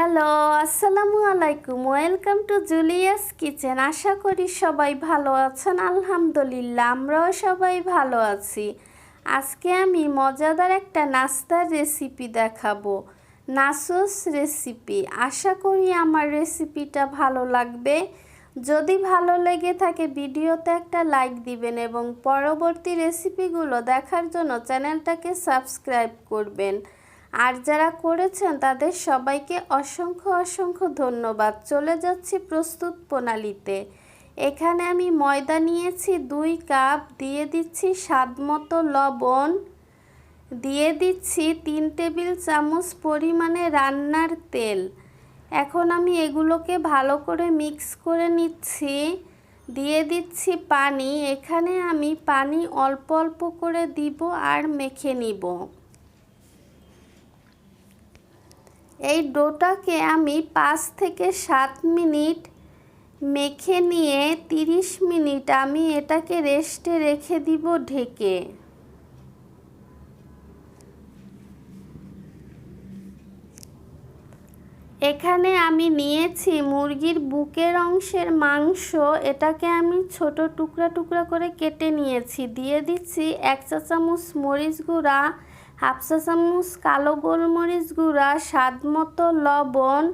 Hello, আসসালামু আলাইকুম। Welcome to Julius kitchen. আশা করি সবাই ভালো আছেন। আলহামদুলিল্লাহ, আমরাও সবাই ভালো আছি। আজকে আমি মজাদার একটা নাস্তার রেসিপি দেখাবো, নাচোস রেসিপি। আশা করি আমার রেসিপিটা ভালো লাগবে। যদি ভালো লেগে থাকে ভিডিওতে একটা লাইক দিবেন এবং পরবর্তী রেসিপিগুলো দেখার জন্য চ্যানেলটাকে সাবস্ক্রাইব করবেন। আর যারা করেছেন তাদের সবাইকে অসংখ্য অসংখ্য ধন্যবাদ। চলে যাচ্ছি প্রস্তুত প্রণালীতে। এখানে আমি ময়দা নিয়েছি 2 কাপ, দিয়ে দিচ্ছি স্বাদমতো লবণ, দিয়ে দিচ্ছি 3 টেবিল চামচ পরিমাণে রান্নার তেল। এখন আমি এগুলোকে ভালো করে মিক্স করে নিচ্ছি। দিয়ে দিচ্ছি পানি। এখানে আমি পানি অল্প অল্প করে দিব আর মেখে নিব। এই ডোটাকে আমি 5 থেকে 7 মিনিট মেখে নিয়ে 30 মিনিট আমি এটাকে রেস্টে রেখে দিব ঢেকে। এখানে আমি নিয়েছি মুরগির বুকের অংশের মাংস। এটাকে আমি ছোট টুকরা টুকরা করে কেটে নিয়েছি। দিয়ে দিচ্ছি 1 চা চামচ মরিচ গুঁড়া, 1/2 চা চামচ কালো গোলমরিচ গুঁড়া, স্বাদমতো লবণ,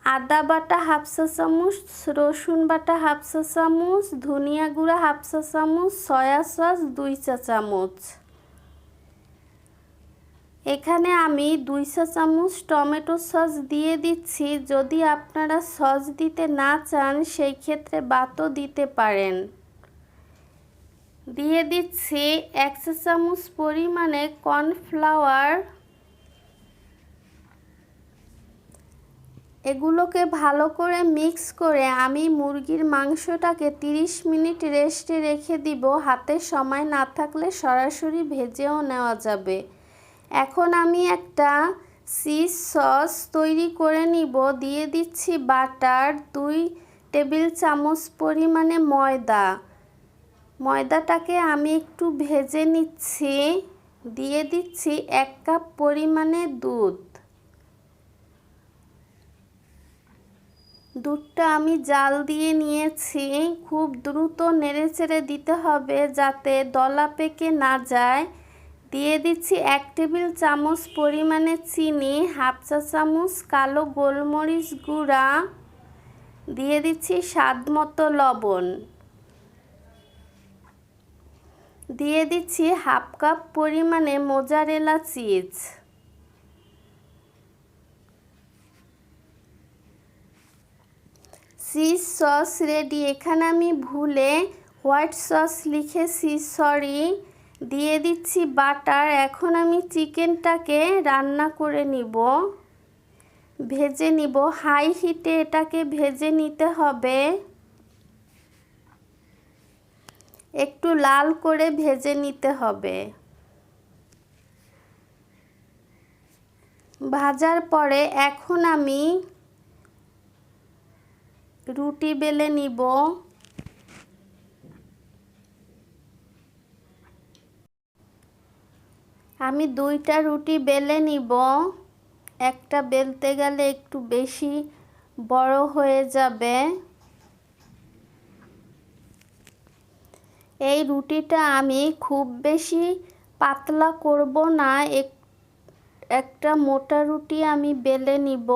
আদা বাটা 1/2 চা চামচ, রসুন বাটা 1/2 চা চামচ, ধনিয়া গুঁড়া 1/2 চা চামচ, সয়া সস 2 চা চামচ। এখানে আমি 2 চা চামচ টমেটো সস দিয়ে দিচ্ছি। যদি আপনারা সস দিতে না চান সেই ক্ষেত্রে বাদও দিতে পারেন। দিয়ে দিচ্ছি 1 চা চামচ পরিমাণে কর্নফ্লাওয়ার। এগুলোকে ভালো করে মিক্স করে আমি মুরগির মাংসটাকে 30 মিনিট রেস্টে রেখে দিব। হাতে সময় না থাকলে সরাসরি ভেজেও নেওয়া যাবে। এখন আমি একটা চিজ সস তৈরি করে নিব। দিয়ে দিচ্ছি বাটার, 2 টেবিল চামচ পরিমাণে ময়দাটাকে আমি একটু ভেজে নিচ্ছি। দিয়ে দিচ্ছি 1 কাপ পরিমাণে দুধটা আমি জাল দিয়ে নিয়েছি। খুব দ্রুত নেড়েচেড়ে দিতে হবে যাতে দলা পেকে না যায়। দিয়ে দিচ্ছি 1 টেবিল চামচ পরিমাণে চিনি, 1/2 চা চামচ কালো গোলমরিচ গুঁড়া, দিয়ে দিচ্ছি স্বাদমতো লবণ, দিয়ে দিচ্ছি 1/2 কাপ পরিমাণে mozzarella cheese. Cheese sauce ready. এখানে আমি ভুলে হোয়াইট সস লিখেছি, সরি। দিয়ে দিচ্ছি বাটার। এখন আমি চিকেনটাকে রান্না করে নিব, ভেজে নিব। হাই হিটে এটাকে ভেজে নিতে হবে। একটু লাল করে ভেজে নিতে হবে। ভাজার পরে এখন আমি রুটি বেলে নিব। আমি 2টা রুটি বেলে নিব। একটা বেলতে গেলে একটু বেশি বড় হয়ে যাবে। এই রুটিটা আমি খুব বেশি পাতলা করব না, একটা মোটা রুটি আমি বেলে নিব।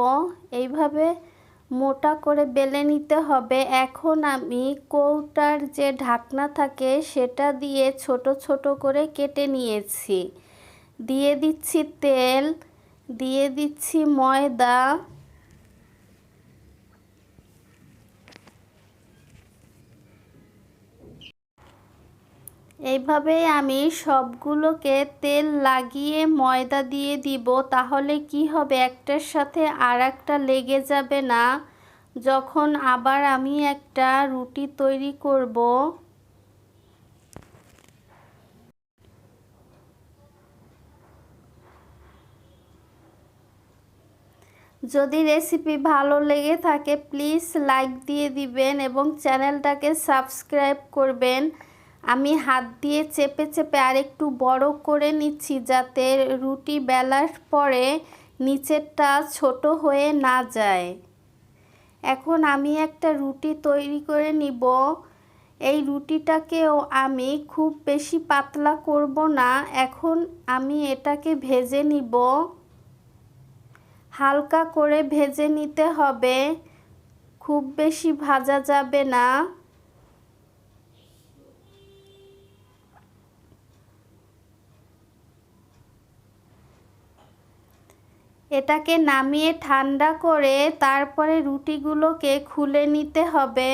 এইভাবে মোটা করে বেলে নিতে হবে। এখন আমি কৌটার যে ঢাকনা থাকে সেটা দিয়ে ছোট ছোট করে কেটে নিয়েছি। দিয়ে দিচ্ছি তেল, দিয়ে দিচ্ছি ময়দা, এইভাবেই আমি সবগুলোকে তেল লাগিয়ে ময়দা দিয়ে দিব। তাহলে কি হবে, একটার সাথে আর একটা লেগে যাবে না যখন আবার আমি একটা রুটি তৈরি করব। যদি রেসিপি ভালো লেগে থাকে প্লিজ লাইক দিয়ে দিবেন এবং চ্যানেলটাকে সাবস্ক্রাইব করবেন। আমি হাত দিয়ে চেপে চেপে আরেকটু বড় করে নিচ্ছি যাতে রুটি বেলার পরে নিচেরটা ছোট হয়ে না যায়। এখন আমি একটা রুটি তৈরি করে নিব। এই রুটিটাকেও আমি খুব বেশি পাতলা করব না। এখন আমি এটাকে ভেজে নিব। হালকা করে ভেজে নিতে হবে, খুব বেশি ভাজা যাবে না। এটাকে নামিয়ে ঠান্ডা করে তারপরে রুটিগুলোকে খুলে নিতে হবে।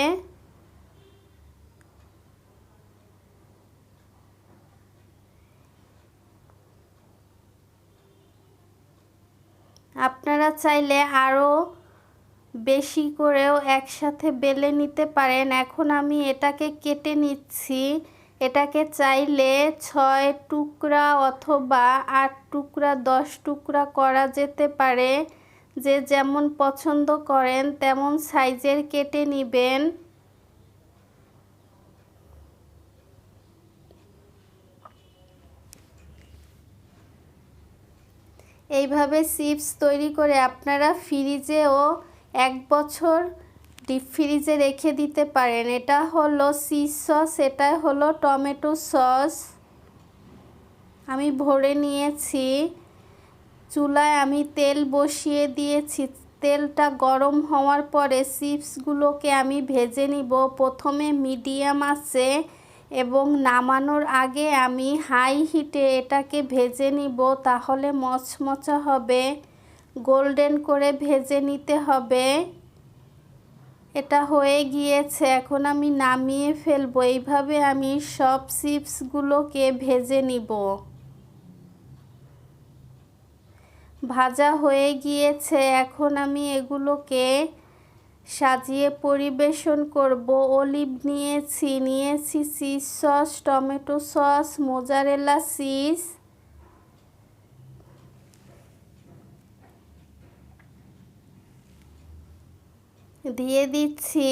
আপনারা চাইলে আরও বেশি করেও একসাথে বেলে নিতে পারেন। এখন আমি এটাকে কেটে নিচ্ছি। এটাকে চাইলে 6 টুকরা অথবা 8 টুকরা 10 টুকরা করা যেতে পারে। যে যেমন পছন্দ করেন তেমন সাইজের কেটে নেবেন। এইভাবে চিপস তৈরি করে আপনারা ফ্রিজেও 1 বছর ডিপ ফ্রিজে রেখে দিতে পারেন। এটা হলো চিজ সস, এটা হলো টমেটো সস। আমি ভরে নিয়েছি। চুলায় আমি তেল বসিয়ে দিয়েছি। তেলটা গরম হওয়ার পরে চিপসগুলোকে আমি ভেজে নিব। প্রথমে মিডিয়াম আঁচে এবং নামানোর আগে আমি হাই হিটে এটাকে ভেজে নিব, তাহলে মচমচা হবে। গোল্ডেন করে ভেজে নিতে হবে। এটা হয়ে গিয়েছে, এখন আমি নামিয়ে ফেলবো। এইভাবে আমি সব চিপসগুলোকে ভেজে নিব। ভাজা হয়ে গিয়েছে, এখন আমি এগুলোকে সাজিয়ে পরিবেশন করব। অলিভ নিয়েছি cheese sauce, tomato sauce, mozzarella cheese, দিয়ে দিচ্ছি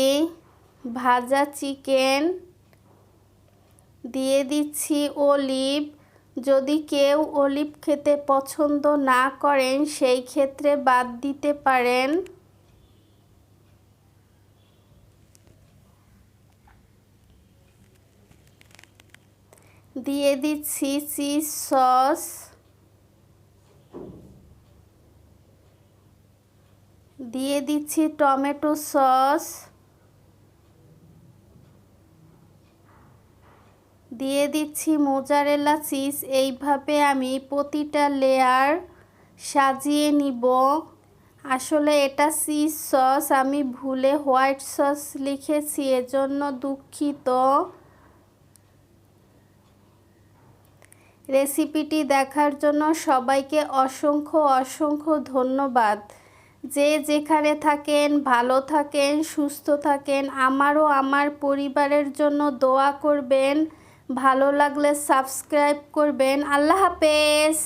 ভাজা চিকেন, দিয়ে দিচ্ছি অলিভ। যদি কেউ অলিভ খেতে পছন্দ না করেন সেই ক্ষেত্রে বাদ দিতে পারেন। দিয়ে দিচ্ছি চিজ সস, দিয়ে দিচ্ছি টমেটো সস, দিয়ে দিচ্ছি মোজারেলা চিজ। এইভাবে আমি প্রতিটা লেয়ার সাজিয়ে নিব। আসলে এটা চিজ সস, আমি ভুলে হোয়াইট সস লিখেছি, এজন্য দুঃখিত। রেসিপিটি দেখার জন্য সবাইকে অসংখ্য ধন্যবাদ। যে যেখানে থাকেন ভালো থাকেন, সুস্থ থাকেন। আমারও আমার পরিবারের জন্য দোয়া করবেন। ভালো লাগলে সাবস্ক্রাইব করবেন। আল্লাহ হাফেজ।